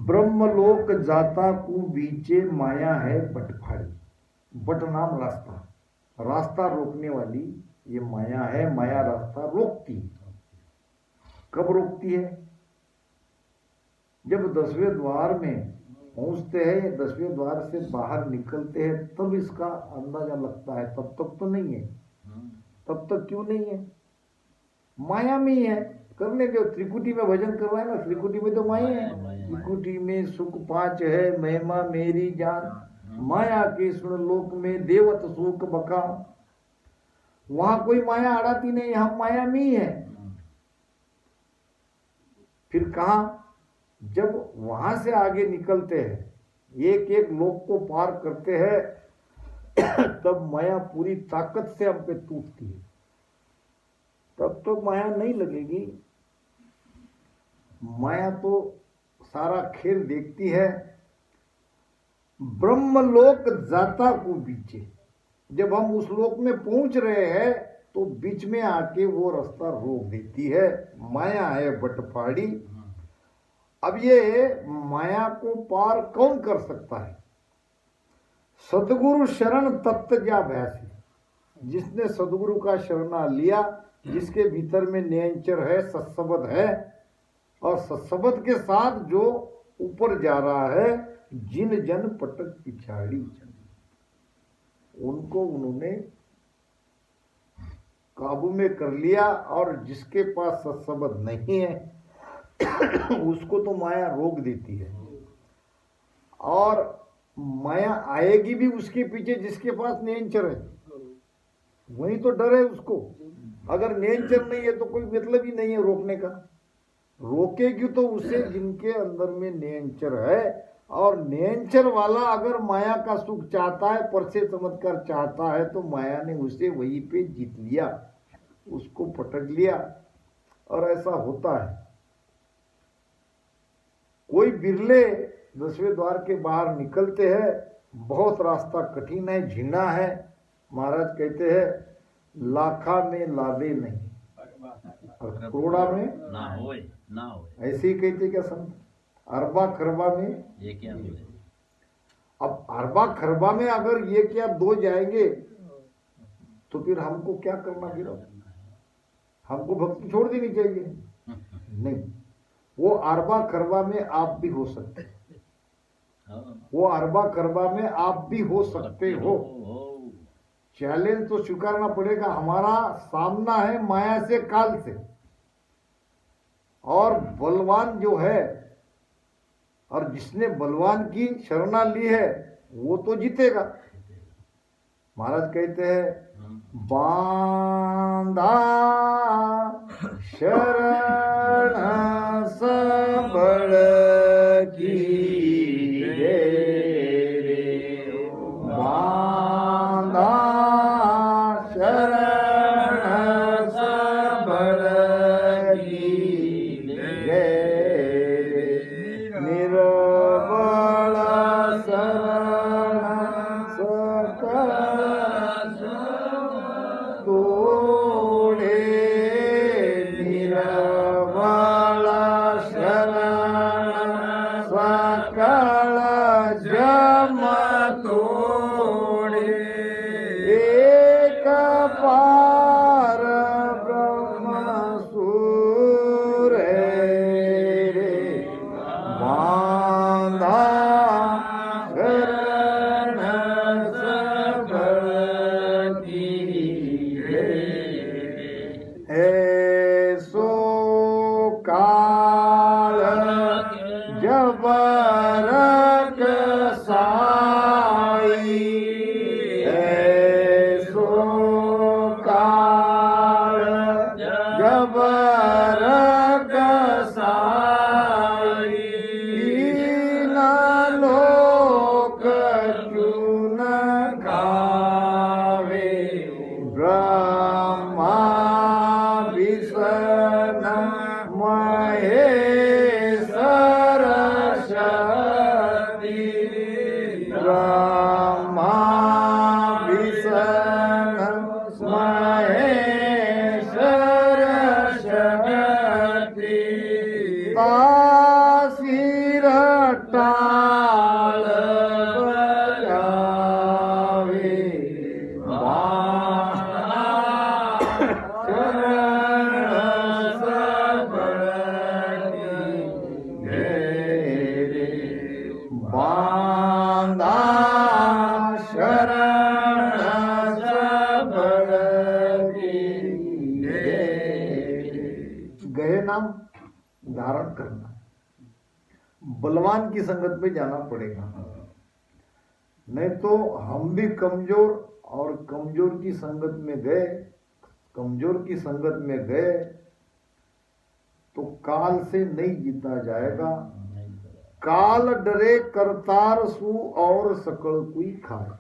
ब्रह्मलोक जाता को बीचे माया है बटफाड़ी। बट नाम रास्ता, रास्ता रोकने वाली ये माया है। माया रास्ता रोकती है। कब रोकती है? जब 10वें द्वार में पहुंचते हैं, 10वें द्वार से बाहर निकलते हैं, तब इसका अंदाजा लगता है। तब तक तो नहीं है। तब तक क्यों नहीं है? माया में ही है। करने के त्रिकुटी में भजन करवाए ना, त्रिकुटी में तो माया है। त्रिकुटी में सुख 5 है, महिमा मेरी जान, माया के सुन लोक में देवत सुख बका। वहां कोई माया अड़ाती नहीं, हम माया में ही है। फिर कहा, जब वहां से आगे निकलते हैं, एक एक लोक को पार करते हैं, तब माया पूरी ताकत से हम पे टूटती है। तब तो माया नहीं लगेगी। माया तो सारा खेल देखती है। ब्रह्मलोक जाता को बीचे, जब हम उस लोक में पहुंच रहे हैं तो बीच में आके वो रास्ता रोक देती है। माया है बटफाड़ी। अब ये माया को पार कौन कर सकता है? सदगुरु शरण तत्व जा भैसी, जिसने सदगुरु का शरणा लिया, जिसके भीतर में नेंचर है, सत्सबद है, और सत्सबद के साथ जो ऊपर जा रहा है, जिन जन पटक पिछाड़ी, उनको उन्होंने काबू में कर लिया। और जिसके पास सत्सबद नहीं है उसको तो माया रोक देती है। और माया आएगी भी उसके पीछे जिसके पास नेंचर है, वही तो डर है उसको। अगर नेंचर नहीं है तो कोई मतलब ही नहीं है रोकने का। रोकेगी तो उसे जिनके अंदर में नेंचर है। और नेंचर वाला अगर माया का सुख चाहता है, पर से चमत्कार चाहता है, तो माया ने उसे वहीं पे जीत लिया, उसको पटक लिया। और ऐसा होता है। कोई बिरले 10वें द्वार के बाहर निकलते हैं। बहुत रास्ता कठिन है, झिना है। महाराज कहते हैं, लाखा में लादे नहीं और करोड़ा में ना होए। ऐसे ही कहते क्या संत? अरबा खरबा में ये क्या बोले? अब अरबा खरबा में अगर ये क्या दो जाएंगे तो फिर हमको क्या करना? फिर हमको भक्ति छोड़ देनी चाहिए? नहीं, वो अरबा खरबा में आप भी हो सकते हैं। वो अरबा खरबा में आप भी हो सकते हो। चैलेंज तो स्वीकारना पड़ेगा। हमारा सामना है माया से, काल से। और बलवान जो है, और जिसने बलवान की शरणा ली है, वो तो जीतेगा। महाराज कहते हैं, बांधा शरण सबल की रे, बांधा शरण सबल की रे, निर्बल शरण सकल तोड़े, निर्बल शरण सकल जम तोड़े, एक पार ब्रह्म सूर रे, बांधा शरण सबल की रे, ऐसो काल जबरक साई, ऐसो काल जबरक साई, ना लोक चून खावे, ब्रह्मा विष्णु महेश्वर शक्ति, ब्रह्मा विष्णु महेश्वर शक्ति, तासिर गहे नाम धारण करना है, बलवान की संगत में जाना पड़ेगा, नहीं तो हम भी कमजोर, और कमजोर की संगत में गए, कमजोर की संगत में गए तो काल से नहीं जीता जाएगा। काल डरे करतार सु और सकल कोई खाए।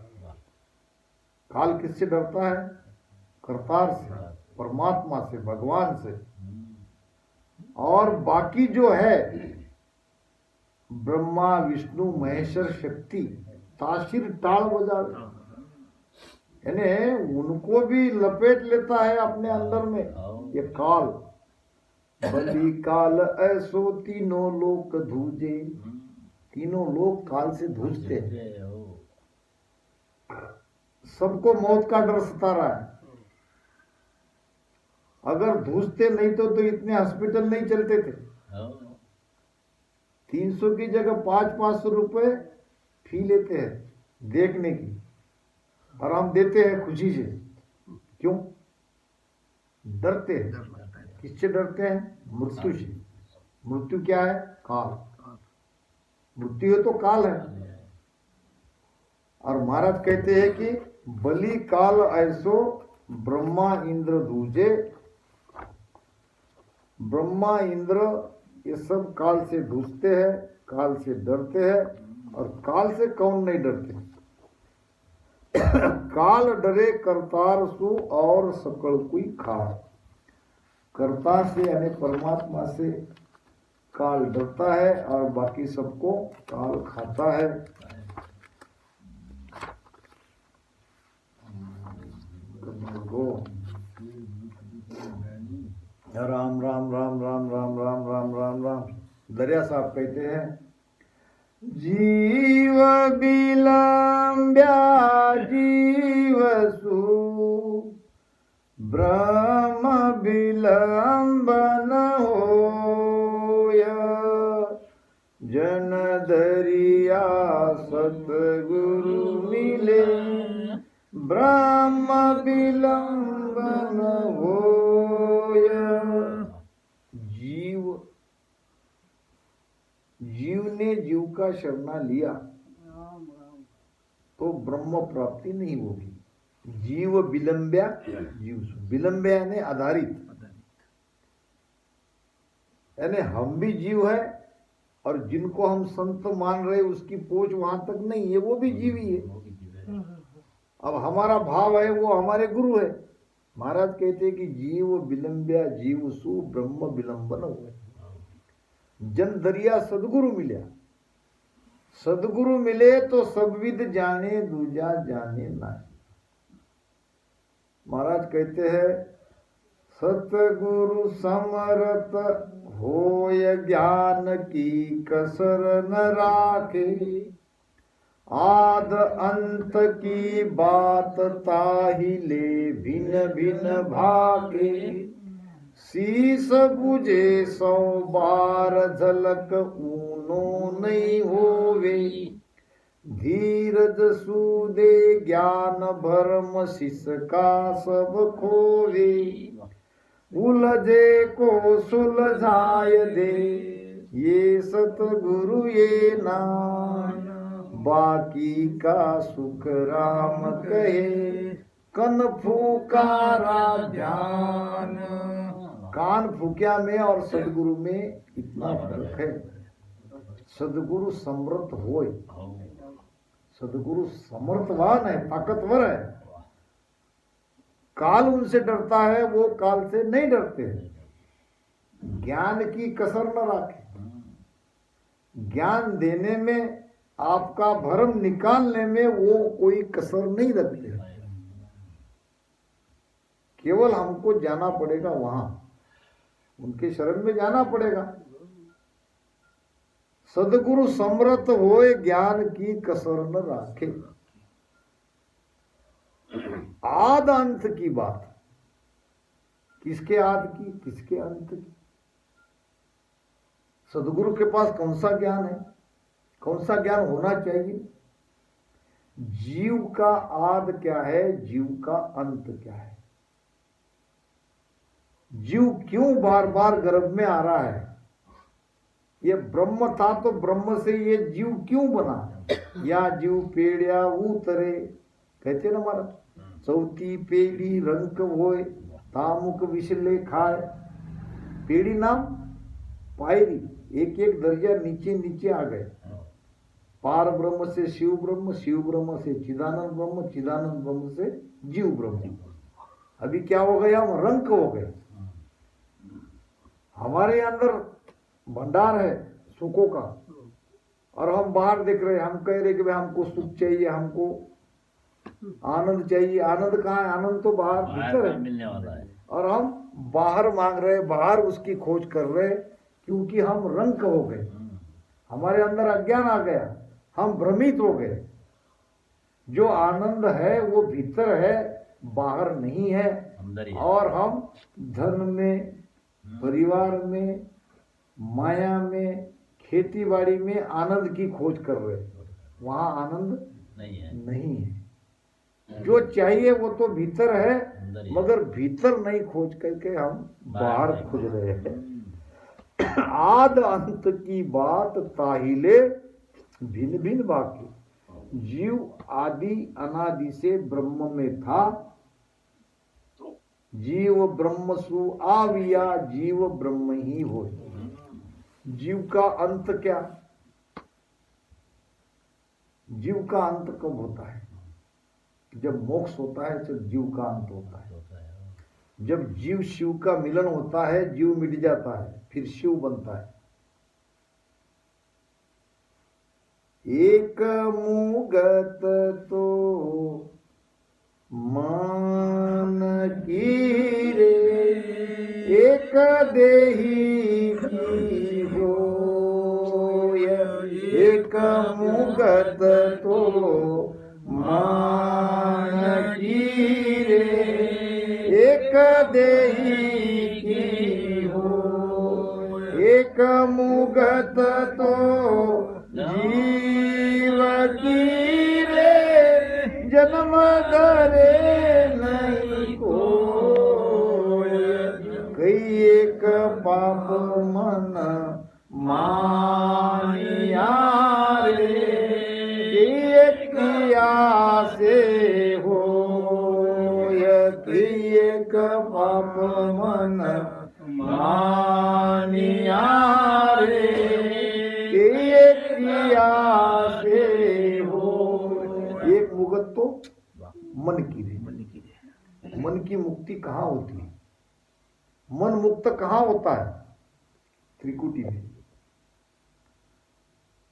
काल किससे डरता है? करतार से, परमात्मा से, भगवान से। और बाकी जो है ब्रह्मा विष्णु महेश्वर शक्ति ताशिर टाल बजावे, यानी उनको भी लपेट लेता है अपने अंदर में ये काल। बलि काल ऐसो तीनों लोक धूजे, तीनों लोग काल से धूजते हैं। सबको मौत का डर सता रहा है। अगर धूजते नहीं तो इतने हॉस्पिटल नहीं चलते थे। 300 की जगह 500-500 रुपए फी लेते हैं देखने की, और हम देते हैं खुशी से। क्यों डरते हैं? किससे डरते हैं? मृत्यु से। मृत्यु क्या है? काल। मृत्यु है तो काल है। और महाराज कहते हैं कि बलि काल ऐसो ब्रह्मा इंद्र दूजे। ब्रह्मा इंद्र ये सब काल से धूजते हैं, काल से डरते हैं। और काल से कौन नहीं डरते? काल डरे करतार सु और सकल कोई खाए। कर्ता से यानी परमात्मा से काल डरता है, और बाकी सबको काल खाता है। राम राम राम राम राम राम राम राम राम। दरिया साहब कहते हैं, जीव बिलम्ब्या जीवसु ब्रह्म बिलंबन होय। जन दरिया सतगुरु मिले ब्रह्म बिलंबन होय। जीव ने जीव का शरणा लिया तो ब्रह्म प्राप्ति नहीं होगी। जीव विलंब्या जीव, विलंब्या यानी आधारित, यानी हम भी जीव है, और जिनको हम संत मान रहे उसकी पहुंच वहां तक नहीं है, वो भी जीव ही है। अब हमारा भाव है वो हमारे गुरु है। महाराज कहते हैं कि जीव विलंब्या जीव सु ब्रह्म विलंबन हुए। जन दरिया सदगुरु मिला, सदगुरु मिले तो सब विद जाने दूजा जाने ना। महाराज कहते हैं, सतगुरु समरत होय ज्ञान की कसर न राखे। आद अंत की बात ताहि ले भिन्न भिन्न भागे। शीस बुझे 100 बार झलक ऊनो नहीं होवे। धीरज सूदे ज्ञान भरम शिष का सब खोवे। उलझे को सुलझाय दे ये सतगुरु ये नाम। बाकी का सुख राम कहे कन फूकारा ध्यान। कान फूक्या में और सदगुरु में इतना फर्क है। सदगुरु समर्थ होय, सदगुरु समर्थवान है, ताकतवर है। काल उनसे डरता है, वो काल से नहीं डरते हैं। ज्ञान की कसर न रखे। ज्ञान देने में, आपका भरम निकालने में वो कोई कसर नहीं रखते। केवल हमको जाना पड़ेगा वहां, उनके शरण में जाना पड़ेगा। सदगुरु समर्थ होए ज्ञान की कसर न राखे। आद अंत की बात, किसके आद की, किसके अंत की? सदगुरु के पास कौन सा ज्ञान है, कौन सा ज्ञान होना चाहिए? जीव का आद क्या है, जीव का अंत क्या है? जीव क्यों बार बार गर्भ में आ रहा है, ये ब्रह्म था तो ब्रह्म से ये जीव क्यों बना, या जीव पेड़िया उतरे, कहते ना महाराज, चौथी पेड़ी रंक होय तामुक विषले खाए। पेड़ी नाम पायरी, एक एक दर्जा नीचे नीचे आ गए। पार ब्रह्म से शिव ब्रह्म, शिव ब्रह्म से चिदानंद ब्रह्म, चिदानंद ब्रह्म से जीव ब्रह्म। अभी क्या हो गया, हम रंक हो गए। हमारे अंदर भंडार है सुखों का, और हम बाहर देख रहे हैं, हम कह रहे कि भाई हमको सुख चाहिए, हमको आनंद चाहिए। आनंद कहाँ है, आनंद तो बाहर भीतर है, मिलने वाला है। और हम बाहर मांग रहे, बाहर उसकी खोज कर रहे, क्योंकि हम रंक हो गए, हमारे अंदर अज्ञान आ गया, हम भ्रमित हो गए। जो आनंद है वो भीतर है, बाहर नहीं है। अंदर ही है। और हम धन में, परिवार में, माया में, खेती बाड़ी में आनंद की खोज कर रहे, वहां आनंद नहीं है। नहीं है। जो चाहिए वो तो भीतर है, अंदर ही है। मगर भीतर नहीं खोज करके हम बाहर खोज रहे हैं। आद अंत की बात ताहिले भिन्न भिन्न बाकी। जीव आदि अनादि से ब्रह्म में था, जीव ब्रह्म सु आविया, जीव ब्रह्म ही हो। जीव का अंत क्या, जीव का अंत कब होता है, जब मोक्ष होता है तो जीव का अंत होता है। जब जीव शिव का मिलन होता है, जीव मिट जाता है, फिर शिव बनता है। एक मुगत तो मान की रे, एक देही की होय। एक मुगत तो मान की रे, एक देही की हो। एक मुगत तो जीव की रे, जन्म धरे नहीं कोय। कई एक पाप मन मानिया रे, एक किया से हो। एक पाप मन मानिया रे, एक किया से हो। एक मुगत तो मन की रे, मन की मुक्ति कहाँ होती है, मन मुक्त कहाँ होता है, त्रिकुटी में।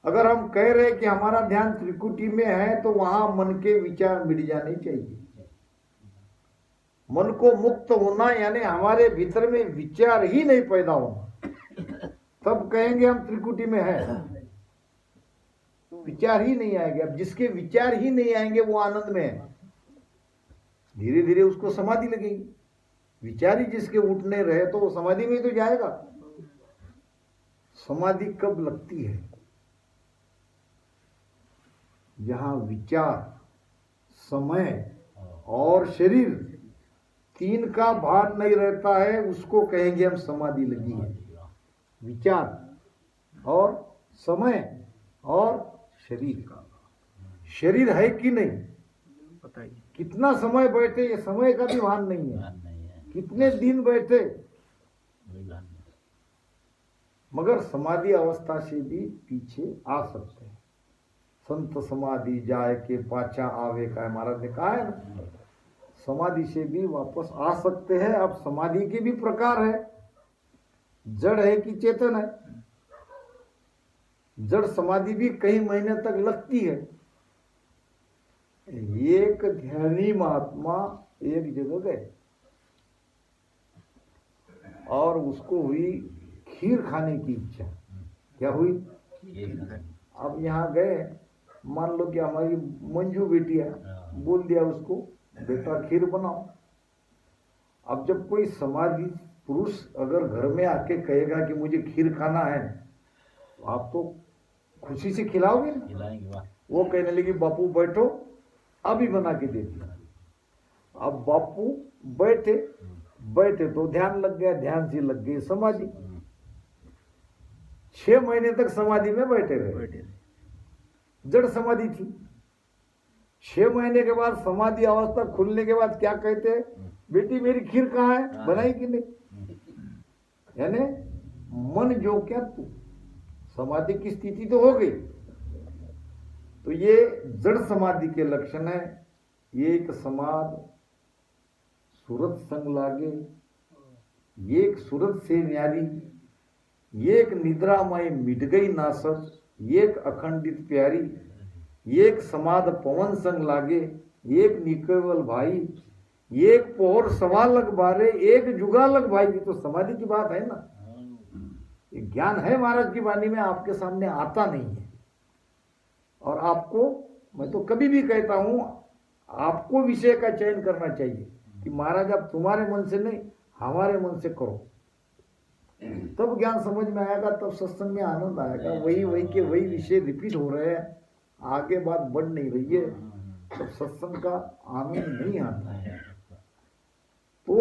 अगर हम कह रहे कि हमारा ध्यान त्रिकुटी में है, तो वहां मन के विचार मिट जाने चाहिए। मन को मुक्त होना यानी हमारे भीतर में विचार ही नहीं पैदा होना, तब कहेंगे हम त्रिकुटी में है। विचार ही नहीं आएंगे। अब जिसके विचार ही नहीं आएंगे वो आनंद में है, धीरे धीरे उसको समाधि लगेगी। विचार ही जिसके उठने रहे तो वो समाधि में ही तो जाएगा। समाधि कब लगती है, जहां विचार, समय और शरीर तीन का भान नहीं रहता है, उसको कहेंगे हम समाधि लगी है। विचार और समय और शरीर, शरीर है कि नहीं, कितना समय बैठे ये समय का भी भान नहीं है, कितने दिन बैठे, मगर समाधि अवस्था से भी पीछे आ सकते हैं। संत समाधि जाए के पाछा आवे का महाराज ने कहा है ना, समाधि से भी वापस आ सकते हैं। अब समाधि के भी प्रकार है, जड़ है कि चेतन है। जड़ समाधि भी कई महीने तक लगती है। एक ध्यानी महात्मा एक जगह गए और उसको हुई खीर खाने की इच्छा। क्या हुई, अब यहाँ गए, मान लो कि हमारी मंजू बेटी है, बोल दिया उसको बेटा खीर बनाओ। अब जब कोई समाधि पुरुष अगर घर में आके कहेगा कि मुझे खीर खाना है, तो आप तो खुशी से खिलाओगे ना। वो कहने लगी बापू बैठो, अभी बना के दे दिया। अब बापू बैठे, बैठे तो ध्यान लग गया, ध्यान से लग गई समाधि। 6 महीने तक समाधि में बैठे रहे, जड़ समाधि थी। 6 महीने के बाद समाधि अवस्था खुलने के बाद क्या कहते हैं, बेटी मेरी खीर कहाँ है, बनाई कि नहीं। यानी मन जो क्या तू, समाधि की स्थिति तो हो गई। तो ये जड़ समाधि के लक्षण है। ये एक समाध सूरत संग लागे, ये एक सूरत से न्यारी, ये एक निद्रामय मिट गई नासर, ये एक अखंडित प्यारी, ये एक समाध पवन संग लागे, ये एक निकेवल भाई, ये एक पोहर सवा लग बारे, एक जुगा लग भाई। ये तो समाधि की बात है ना। ये ज्ञान है महाराज की वाणी में, आपके सामने आता नहीं है। और आपको मैं तो कभी भी कहता हूं, आपको विषय का चयन करना चाहिए कि महाराज आप तुम्हारे मन से नहीं, हमारे मन से करो, तब ज्ञान समझ में आएगा, तब सत्संग में आनंद आएगा। वही के वही विषय रिपीट हो रहे हैं, आगे बात बढ़ नहीं रही है, तब सत्संग का आनंद नहीं आता है। तो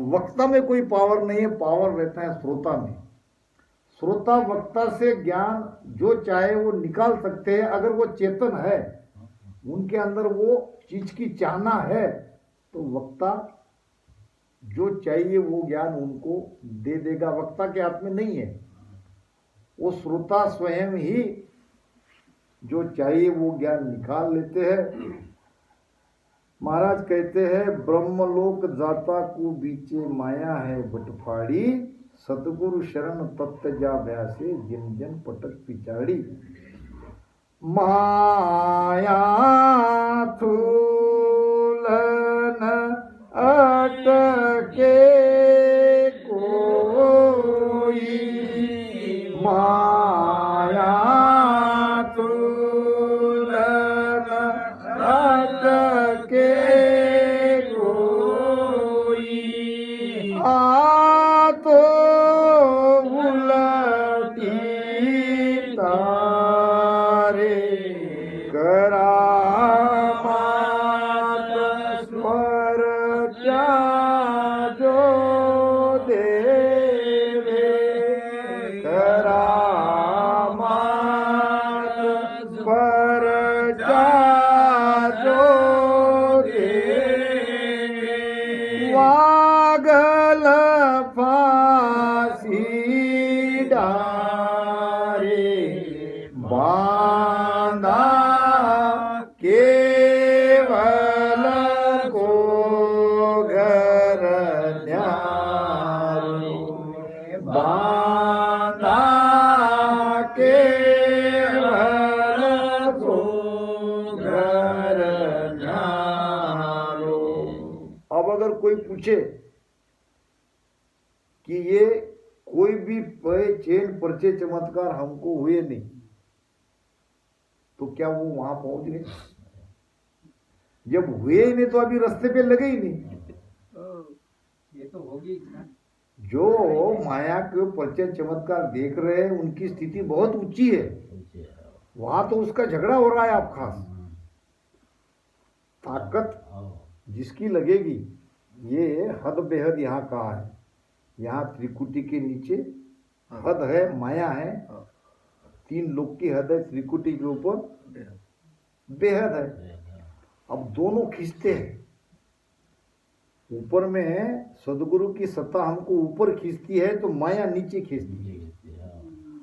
वक्ता में कोई पावर नहीं है, पावर रहता है श्रोता में। श्रोता वक्ता से ज्ञान जो चाहे वो निकाल सकते हैं, अगर वो चेतन है, उनके अंदर वो चीज की चाहना है, तो वक्ता जो चाहिए वो ज्ञान उनको दे देगा। वक्ता के हाथ में नहीं है, वो श्रोता स्वयं ही जो चाहिए वो ज्ञान निकाल लेते हैं। महाराज कहते हैं, ब्रह्मलोक जाता को बीचे माया है बटफाड़ी, सतगुरु शरण तत्त जा भ्यासे जिन जन पटक पिचाड़ी। माया थूलन अटके कोई, माया थूलन अटके कोई, आ तो उलटी तारे करामात स्वर क्या जो देवे, करामात स्वर क्या जो देवे, वागल फांसी डारे बांधा केवल को घर न्यारो, बांधा केवल को घर न्यारो। अब अगर कोई पूछे कि ये कोई भी चेन पर्चे चमत्कार हमको हुए नहीं, तो क्या वो वहां पहुंच गए? जब हुए ही नहीं तो अभी रास्ते पे लगे ही नहीं। ये तो होगी ना। जो माया के पर्चे चमत्कार देख रहे हैं उनकी स्थिति बहुत ऊंची है, वहां तो उसका झगड़ा हो रहा है। आप खास ताकत जिसकी लगेगी, ये हद बेहद यहाँ का है। यहाँ त्रिकुटी के नीचे हद है, माया है, 3 लोक की हद है, त्रिकुटी के ऊपर बेहद है। अब दोनों खींचते हैं, ऊपर में सदगुरु की सत्ता हमको ऊपर खींचती है तो माया नीचे खींचती है।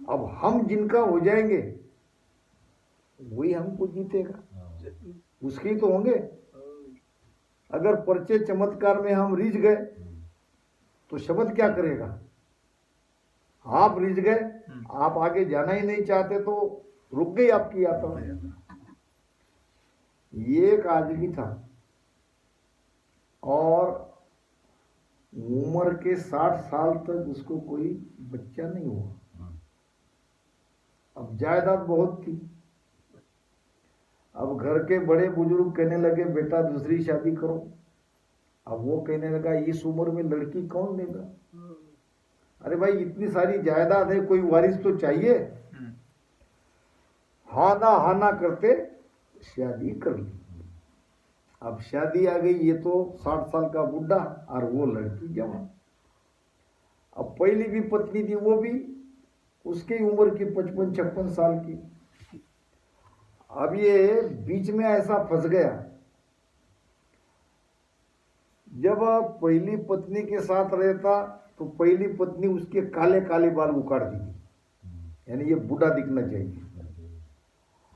अब हम जिनका हो जाएंगे वही हमको जीतेगा, उसके तो होंगे। अगर पर्चे चमत्कार में हम रिझ गए तो शब्द क्या करेगा? आप रिझ गए, आप आगे जाना ही नहीं चाहते तो रुक गई आपकी यात्रा। ये एक आदमी था और उम्र के 60 साल तक उसको कोई बच्चा नहीं हुआ। अब जायदाद बहुत थी। अब घर के बड़े बुजुर्ग कहने लगे बेटा दूसरी शादी करो। अब वो कहने लगा इस उम्र में लड़की कौन देगा? अरे भाई इतनी सारी जायदाद है, कोई वारिस तो चाहिए। हाना हाना करते शादी कर ली। अब शादी आ गई, ये तो 60 साल का बुढ़ा और वो लड़की जवान। अब पहली भी पत्नी थी, वो भी उसकी उम्र की 55-56 साल की। अब ये बीच में ऐसा फंस गया, जब पहली पत्नी के साथ रहता तो पहली पत्नी उसके काले काले बाल उखाड़ दी थी, यानी ये बूढ़ा दिखना चाहिए।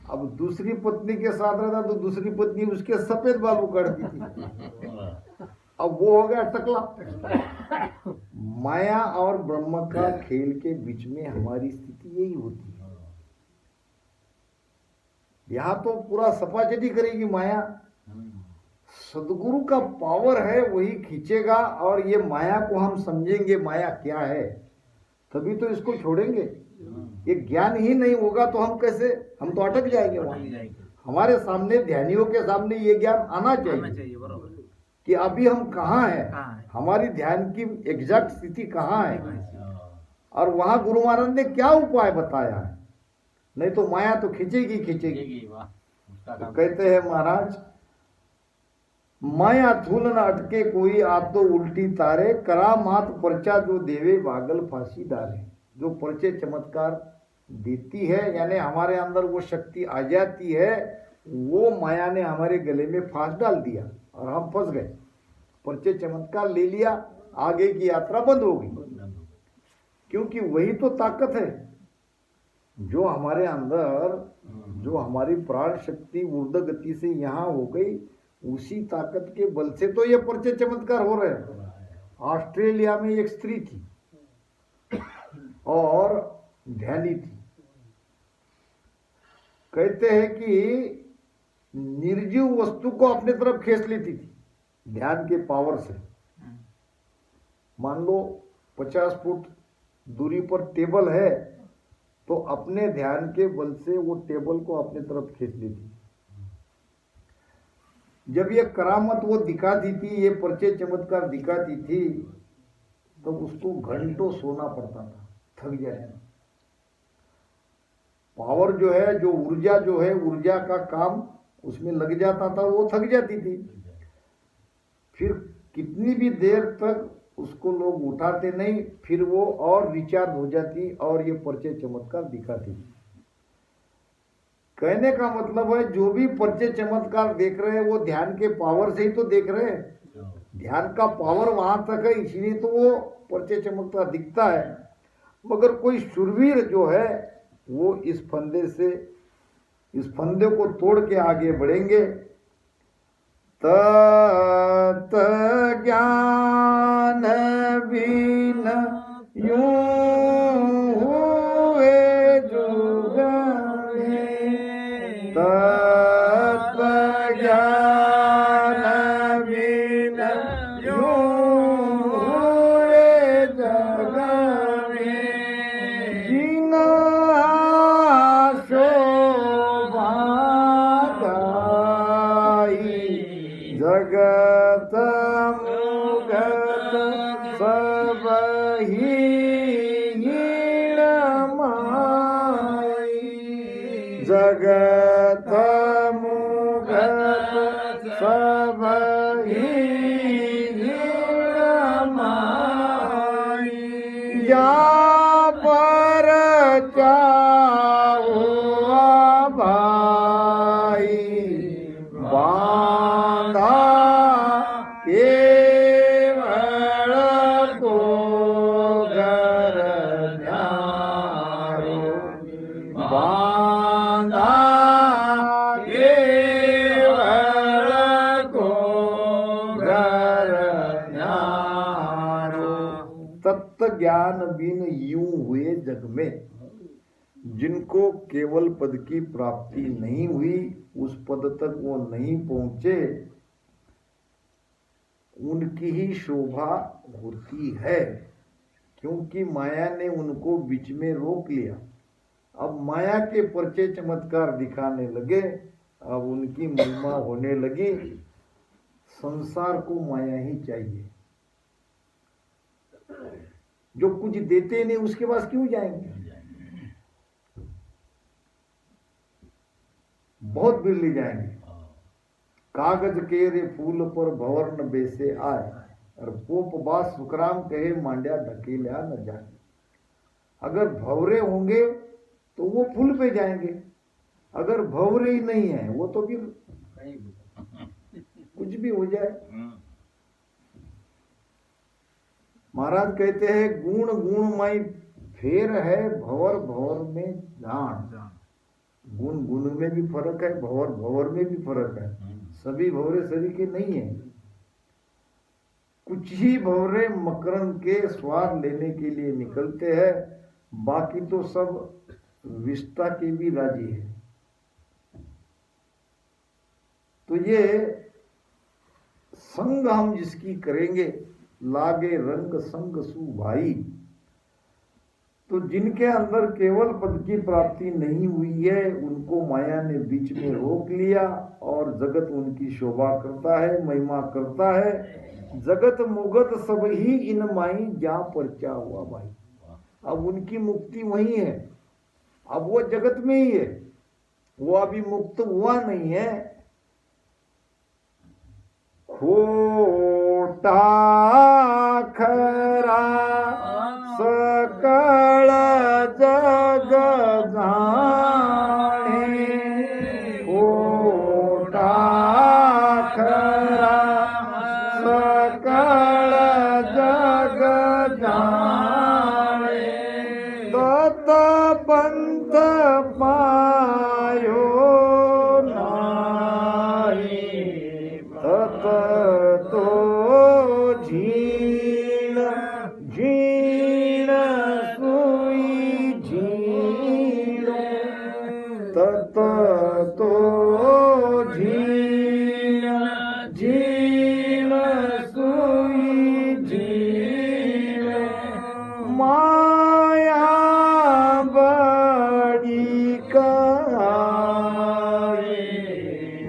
अब दूसरी पत्नी के साथ रहता तो दूसरी पत्नी उसके सफेद बाल उखाड़ती थी, अब वो हो गया टकला। माया और ब्रह्म का खेल के बीच में हमारी स्थिति यही होती है। यहाँ तो पूरा सपाचटी करेगी माया, सदगुरु का पावर है वही खींचेगा। और ये माया को हम समझेंगे माया क्या है, तभी तो इसको छोड़ेंगे। ये ज्ञान ही नहीं होगा तो हम कैसे, हम तो अटक जाएंगे वहां। हमारे सामने, ध्यानियों के सामने ये ज्ञान आना चाहिए कि अभी हम कहाँ हैं, हमारी ध्यान की एग्जैक्ट स्थिति कहाँ है, और वहां गुरु महाराज ने क्या उपाय बताया है। नहीं तो माया तो खींचेगी खींचेगी। तो कहते हैं महाराज, माया थूल न अटके कोई आप तो उल्टी तारे, करा मात पर्चा जो देवे बागल फांसी डाले। जो पर्चे चमत्कार देती है, यानी हमारे अंदर वो शक्ति आ जाती है, वो माया ने हमारे गले में फांस डाल दिया और हम फंस गए। पर्चे चमत्कार ले लिया, आगे की यात्रा बंद हो गई। क्योंकि वही तो ताकत है जो हमारे अंदर, जो हमारी प्राण शक्ति ऊर्ध्व गति से यहाँ हो गई, उसी ताकत के बल से तो ये पर्चे चमत्कार हो रहे हैं। ऑस्ट्रेलिया में एक स्त्री थी और ध्यानी थी। कहते हैं कि निर्जीव वस्तु को अपने तरफ खींच लेती थी ध्यान के पावर से। मान लो 50 फुट दूरी पर टेबल है, तो अपने ध्यान के बल से वो टेबल को अपने तरफ खींच लेती। जब ये करामत वो दिखाती थी, ये पर्चे चमत्कार दिखाती थी, तो उसको घंटों सोना पड़ता था, थक जाए। पावर जो है, जो ऊर्जा जो है, ऊर्जा का काम उसमें लग जाता था, वो थक जाती थी। फिर कितनी भी देर तक उसको लोग उठाते नहीं, फिर वो और रिचार्ज हो जाती और ये पर्चे चमत्कार दिखाती थी। कहने का मतलब है, जो भी पर्चे चमत्कार देख रहे हैं वो ध्यान के पावर से ही तो देख रहे हैं। ध्यान का पावर वहां तक है, इसलिए तो वो पर्चे चमत्कार दिखता है। मगर कोई शूरवीर जो है वो इस फंदे से, इस फंदे को तोड़ के आगे बढ़ेंगे। तत ज्ञान बिन यूं हुए जुग में, तत ज्ञान बिन यूं हुए जग में, जिना शोभा जगत मुगत सब ही माई, जगत मुगत सब ही माई, या पर चाहो भाई बांधा केवल को घर न्यारो, बांधा केवल को घर न्यारो। तत्व ज्ञान बिन यूं हुए जग में, जिनको केवल पद की प्राप्ति नहीं हुई, उस पद तक वो नहीं पहुंचे, उनकी ही शोभा होती है। क्योंकि माया ने उनको बीच में रोक लिया। अब माया के पर्चे चमत्कार दिखाने लगे, अब उनकी महिमा होने लगी। संसार को माया ही चाहिए। जो कुछ देते नहीं उसके पास क्यों जाएंगे? बहुत बिरली जाएंगे। कागज के रे फूल पर भंवर न बेसे आए, और पोप बास सुखराम कहे मांड्या ढकेल्या न जाए। अगर भंवरे होंगे तो वो फूल पे जाएंगे, अगर भंवरे ही नहीं है वो तो फिर कहीं भी कुछ भी हो जाए। महाराज कहते हैं गुण गुण माई फेर है, भंवर भंवर में जान। गुण गुण में भी फर्क है, भंवर भंवर में भी फर्क है। सभी भंवरे सभी के नहीं है। कुछ ही भंवरे मकरंद के स्वाद लेने के लिए निकलते हैं, बाकी तो सब विष्टा के भी राजी है। तो ये संग हम जिसकी करेंगे, लागे रंग संग सुभाई। तो जिनके अंदर केवल पद की प्राप्ति नहीं हुई है, उनको माया ने बीच में रोक लिया और जगत उनकी शोभा करता है, महिमा करता है। जगत मुगत सब ही इन माई जा परचा हुआ भाई। अब उनकी मुक्ति वही है, अब वो जगत में ही है, वो अभी मुक्त हुआ नहीं है। खोटा खरा सकल जग जाने, खोटा खरा सकल जग जाने, तत पंथ पायो नाही, तत तो झीण झीण सुई झीण, तत तो झीण झीण सुई झीण। माया बड़ी कहाई,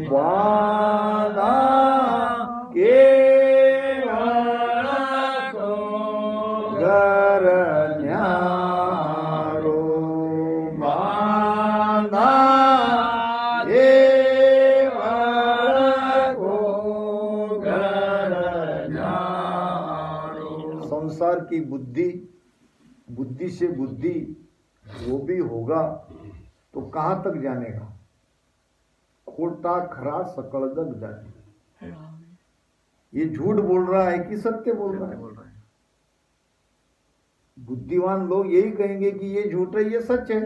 वादा केवल को घर न्यारो, वादा केवल को घर न्यारो। संसार की बुद्धि, बुद्धि से बुद्धि वो भी होगा तो कहां तक जानेगा? खोटा खरा सकल जग जाने। ये झूठ बोल रहा है कि सत्य बोल रहा है? बुद्धिमान लोग यही कहेंगे कि ये झूठ है, ये सच है।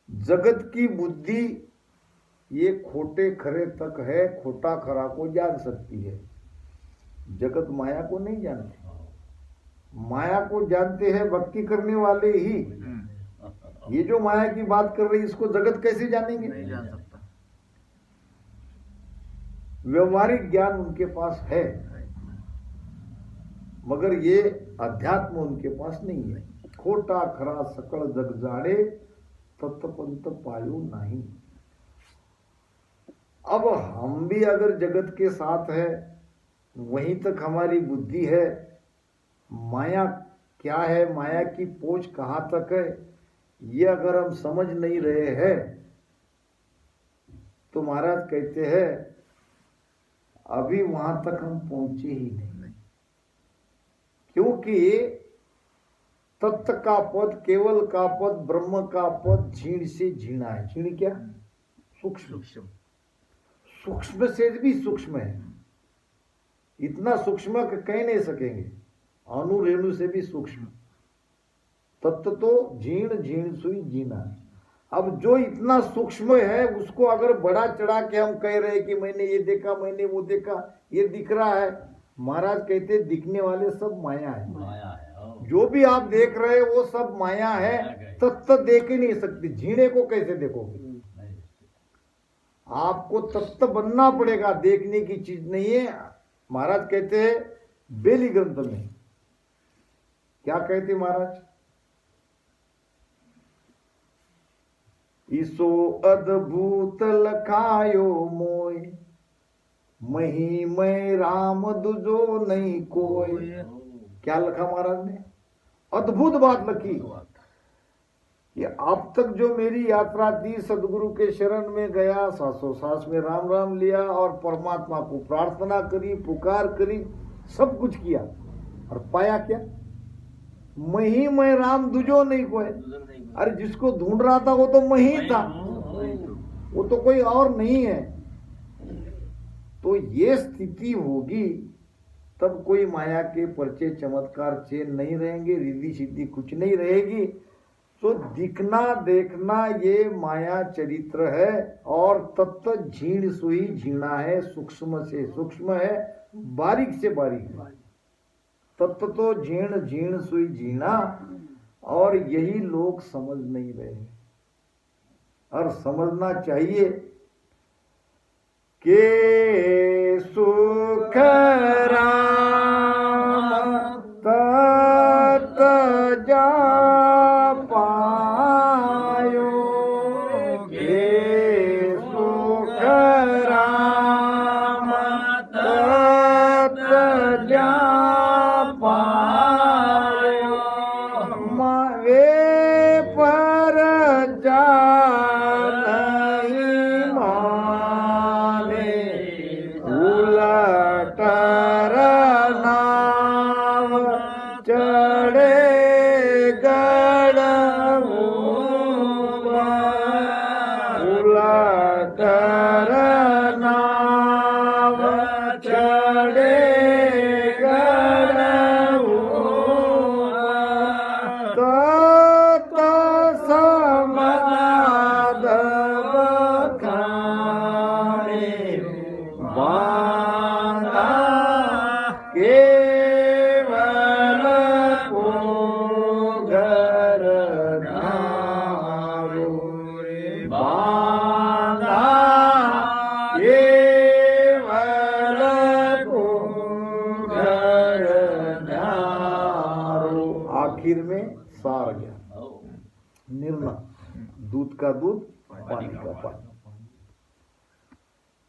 जगत की बुद्धि ये खोटे खरे तक है, खोटा खरा को जान सकती है, जगत माया को नहीं जानती। माया को जानते हैं भक्ति करने वाले ही। ये जो माया की बात कर रही है, इसको जगत कैसे जानेंगे? नहीं जान सकता। व्यवहारिक ज्ञान उनके पास है, मगर ये अध्यात्म उनके पास नहीं है। खोटा खरा सकल जग जाने, तत्पंत पायो नहीं। अब हम भी अगर जगत के साथ है, वहीं तक हमारी बुद्धि है। माया क्या है, माया की पहुंच कहां तक है, ये अगर हम समझ नहीं रहे हैं तो महाराज कहते हैं अभी वहां तक हम पहुंचे ही नहीं। क्योंकि तत्व का पद, केवल का पद, ब्रह्म का पद झीण से झीणा है। झीण क्या? सूक्ष्म। सूक्ष्म से भी सूक्ष्म है, इतना सूक्ष्म कह नहीं सकेंगे, अणु रेणु से भी सूक्ष्म। तत्व तो झीण झीण सुई जीना। अब जो इतना सूक्ष्म है उसको अगर बड़ा चढ़ा के हम कह रहे हैं कि मैंने ये देखा, मैंने वो देखा, ये दिख रहा है। महाराज कहते दिखने वाले सब माया है। माया है। जो भी आप देख रहे हो वो सब माया है। तत्व देख ही नहीं सकती, झीणे को कैसे देखोगे? आपको तत्व बनना पड़ेगा, देखने की चीज नहीं है। महाराज कहते हैं बेली ग्रंथ में क्या कहते महाराज? ईसो अद्भुत लखायो मोय, महिमय राम दुजो नहीं कोई। क्या लिखा महाराज ने? अद्भुत बात लिखी कि अब तक जो मेरी यात्रा थी, सदगुरु के शरण में गया, सांसों सांस में राम राम लिया और परमात्मा को प्रार्थना करी, पुकार करी, सब कुछ किया, और पाया क्या? मैं राम दुजो नहीं कोई। अरे जिसको ढूंढ रहा था वो तो मैं ही था, वो तो कोई और नहीं है। तो ये स्थिति होगी तब कोई माया के परिचय चमत्कार चेन नहीं रहेंगे, रिद्धि सिद्धि कुछ नहीं रहेगी। तो दिखना देखना ये माया चरित्र है, और तत्व झीण सुई झीणा है, सूक्ष्म से सूक्ष्म है, बारीक से बारीक है। तत्व तो झीण झीण सुई झीणा, और यही लोग समझ नहीं रहे, और समझना चाहिए के सुख राम तत जा पायो, के सुख राम तत जा पायो, वे पर जा आखिर में सार गया, निर्णय, दूध का दूध, पानी का पानी।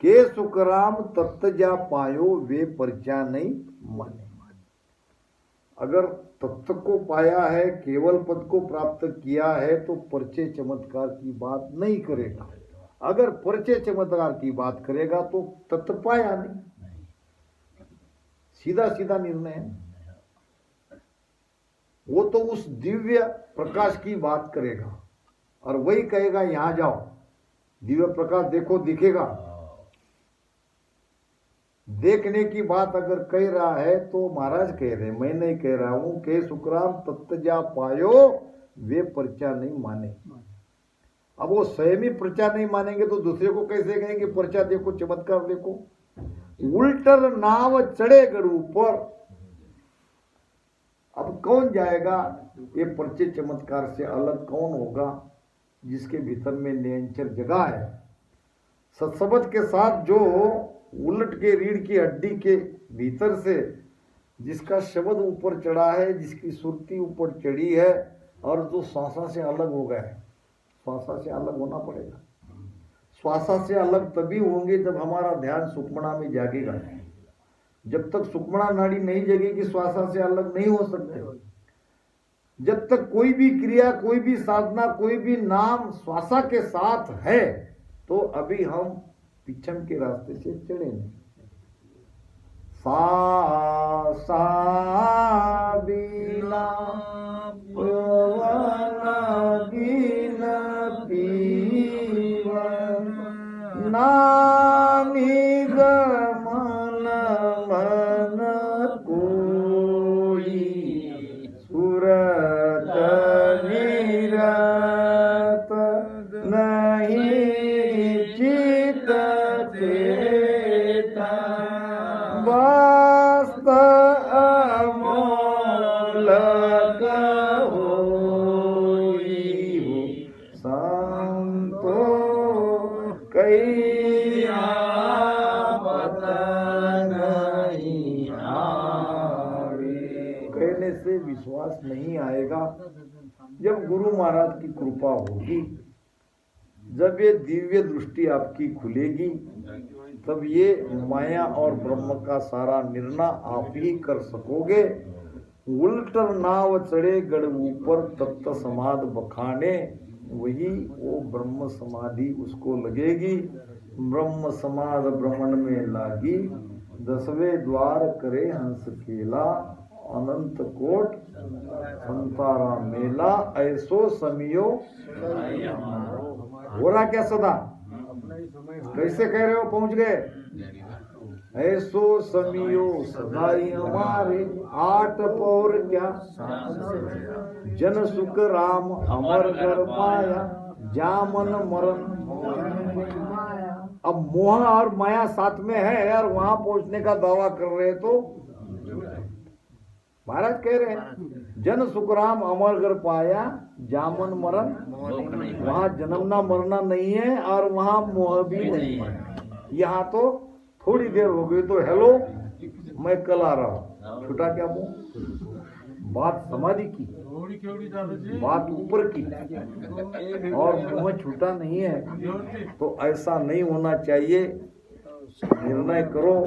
के सुखराम तत्त जा पायो, वे परचा नहीं माने। अगर तत्व को पाया है, केवल पद को प्राप्त किया है, तो परिचय चमत्कार की बात नहीं करेगा। अगर परिचय चमत्कार की बात करेगा तो तत्व पाया नहीं, सीधा सीधा निर्णय है। वो तो उस दिव्य प्रकाश की बात करेगा, और वही कहेगा यहां जाओ, दिव्य प्रकाश देखो, दिखेगा। देखने की बात अगर कह रहा है तो महाराज कह रहे, मैं नहीं कह रहा हूं। के सुखराम तत्त जा पायो, वे पर्चा नहीं माने। अब वो स्वयं ही पर्चा नहीं मानेंगे तो दूसरे को कैसे कहेंगे पर्चा देखो, चमत्कार देखो। उल्टर नाव चढ़े गढ़ ऊपर। अब कौन जाएगा? ये परिचय चमत्कार से अलग कौन होगा? जिसके भीतर में नियंचर जगह है। सत्सबद के साथ जो उलट के रीढ़ की हड्डी के भीतर से जिसका शब्द ऊपर चढ़ा है, जिसकी सुरती ऊपर चढ़ी है, और जो श्वासा से अलग हो गया है, श्वासा से अलग होना पड़ेगा। श्वासा से अलग तभी होंगे जब हमारा ध्यान सुषुम्ना में जागेगा। जब तक सुषुम्ना नाड़ी नहीं जगेगी, श्वासा से अलग नहीं हो सकते। जब तक कोई भी क्रिया, कोई भी साधना, कोई भी नाम श्वासा के साथ है, तो अभी हम पिछम के रास्ते से चढ़े नहीं। सा सा बीना पवन बीन पीवन, नामी गमन मन कोई, सुरत निरत नहीं चित चेता, वास्त अमोलक होई, संतो कई आपत नहीं आवे। कहने से विश्वास नहीं आएगा। जब गुरु महाराज की कृपा होगी, जब ये दिव्य दृष्टि आपकी खुलेगी, तब ये माया और ब्रह्म का सारा निर्णय आप ही कर सकोगे। उल्टर नाव चढ़े गढ़ ऊपर तत्त समाध बखाने, वही वो ब्रह्म समाधि उसको लगेगी। ब्रह्म समाध भ्रमण में लागी, 10वें द्वार करे हंस खेला, अनंत कोट संतारा मेला, ऐसो समियो हो रहा क्या सदा? कैसे कह रहे हो? पहुंच गए। ऐसो समियो सदाई हमारे, 8 पौर क्या जन सुख राम अमर कर पाया, जामन मरण। अब मोह और माया साथ में है यार, वहां पहुंचने का दावा कर रहे तो महाराज कह रहे हैं जन सुखराम अमर कर पाया, जामन मरण, वहां जन्मना मरना नहीं है और वहां मोह भी नहीं है। यहाँ तो थोड़ी देर हो गई तो हेलो मैं कल आ रहा हूँ, छुटा क्या मुंह? बात समाधि की, बात ऊपर की, और मुंह छूटा नहीं है। तो ऐसा नहीं होना चाहिए। निर्णय करो।